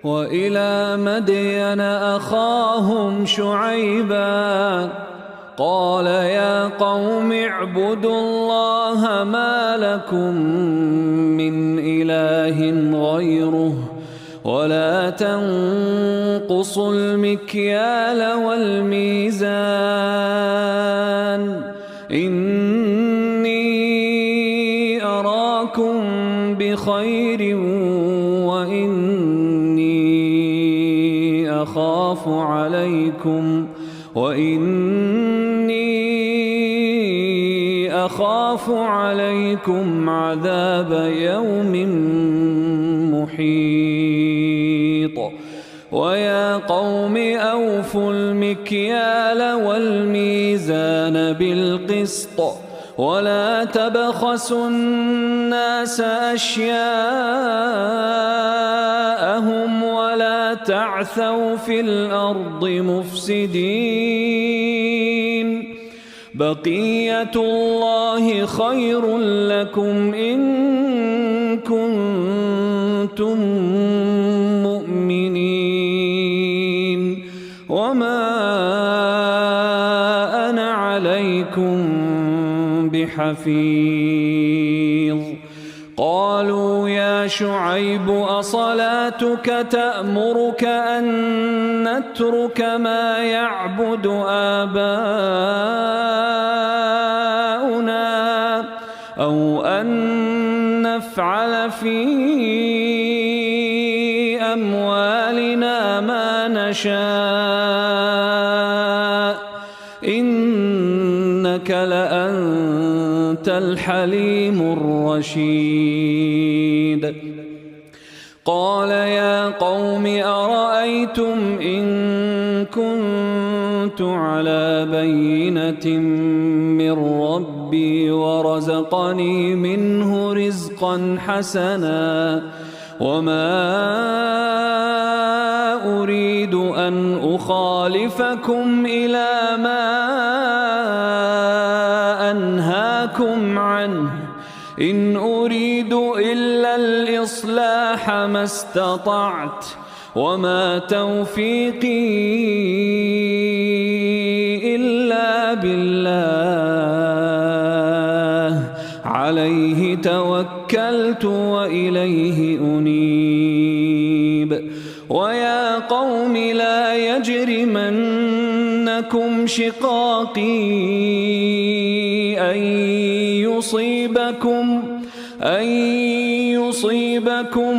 وإلى مدين أخاهم شعيبا قال يا قوم اعبدوا الله ما لكم من إله غيره ولا تنقصوا المكيال والميزان إني أراكم بخير وإني أخاف عليكم عذاب يوم محيط ويا قوم أوفوا المكيال والميزان بالقسط ولا تبخسوا الناس أشياءهم ولا تعثوا في الأرض مفسدين بقية الله خير لكم إن كنتم مؤمنين وما أنا عليكم بحفيظ قالوا يا شعيب أصلاتك تأمرك أن نترك ما يعبد آباؤنا أو أن نفعل في أموالنا ما نشاء إنك لأنت الحليم الرشيد قال يا قوم أرأيتم إن كنت على بينة من ربي ورزقني منه رزقا حسنا وما أريد أن أخالفكم إلى ما أنهاكم عنه إن أريد إلا الإصلاح ما استطعت وما توفيقي إلا بالله عليه توكلت وإليه أنيب ويا قوم لا يجرمنكم شقاقي أن يصيبكم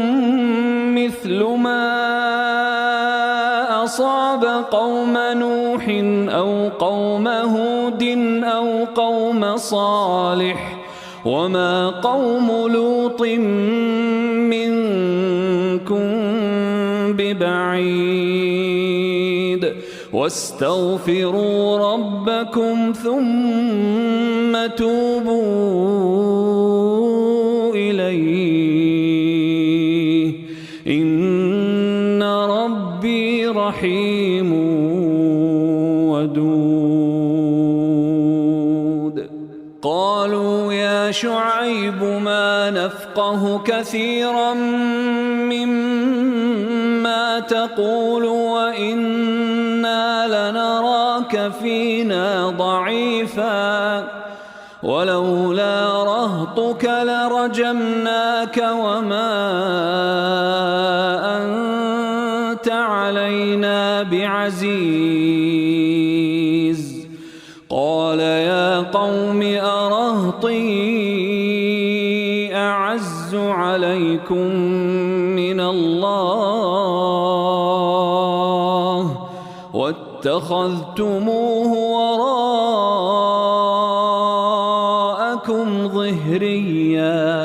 مثل ما أصاب قوم نوح أو قوم هود أو قوم صالح وما قوم لوط منكم ببعيد واستغفروا ربكم ثم توبوا إليه إن ربي رحيم ودود قالوا يا شعيب ما نفقه كثيرا مما تقول وإنا لنراك فينا ضعيفا ولولا رهطك لرجمناك وما أنت علينا بعزيز قال يا قوم أرهطي أعز عليكم من الله واتخذتموه وراءكم ظهريا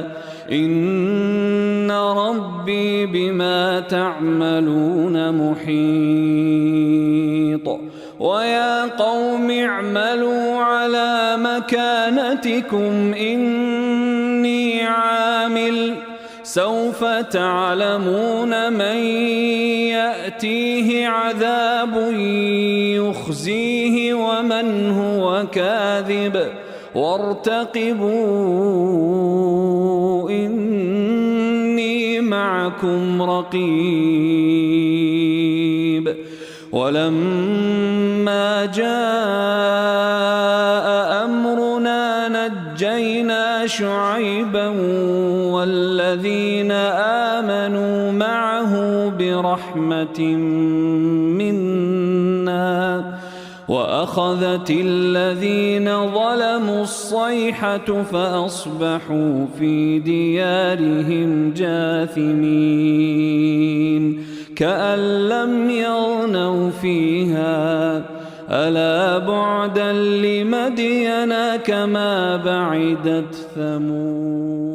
إن ربي بما تعملون محيط ويا قوم اعملوا على مكانتكم إني عامل سوف تعلمون من يأتيه عذاب يخزيه ومن هو كاذب وارتقبوا إني معكم رقيب ولما جاء أمرنا نجينا شعيبا والذين آمنوا معه برحمة منا وأخذت الذين ظلموا الصيحة فأصبحوا في ديارهم جاثمين كأن لم يغنوا فيها ألا بعدا لمدين كما بعدت ثمود.